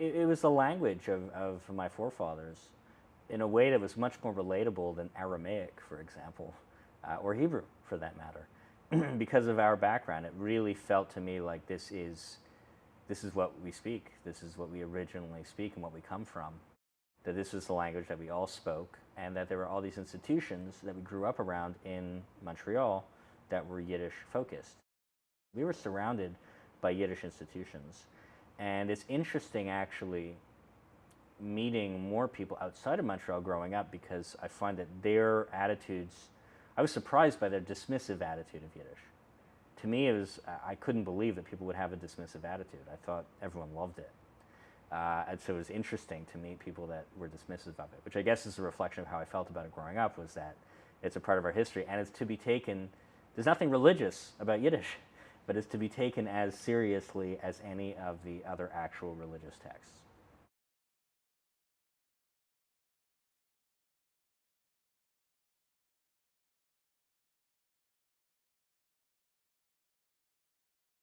it was the language of my forefathers in a way that was much more relatable than Aramaic, for example, or Hebrew, for that matter. Because of our background, it really felt to me like this is what we speak. This is what we originally speak and what we come from. That this is the language that we all spoke, and that there were all these institutions that we grew up around in Montreal that were Yiddish focused. We were surrounded by Yiddish institutions. And it's interesting, actually, meeting more people outside of Montreal growing up, because I find that their attitudes, I was surprised by their dismissive attitude of Yiddish. To me, I couldn't believe that people would have a dismissive attitude. I thought everyone loved it. And so it was interesting to meet people that were dismissive of it, which I guess is a reflection of how I felt about it growing up, was that it's a part of our history, and it's to be taken, there's nothing religious about Yiddish, but it's to be taken as seriously as any of the other actual religious texts.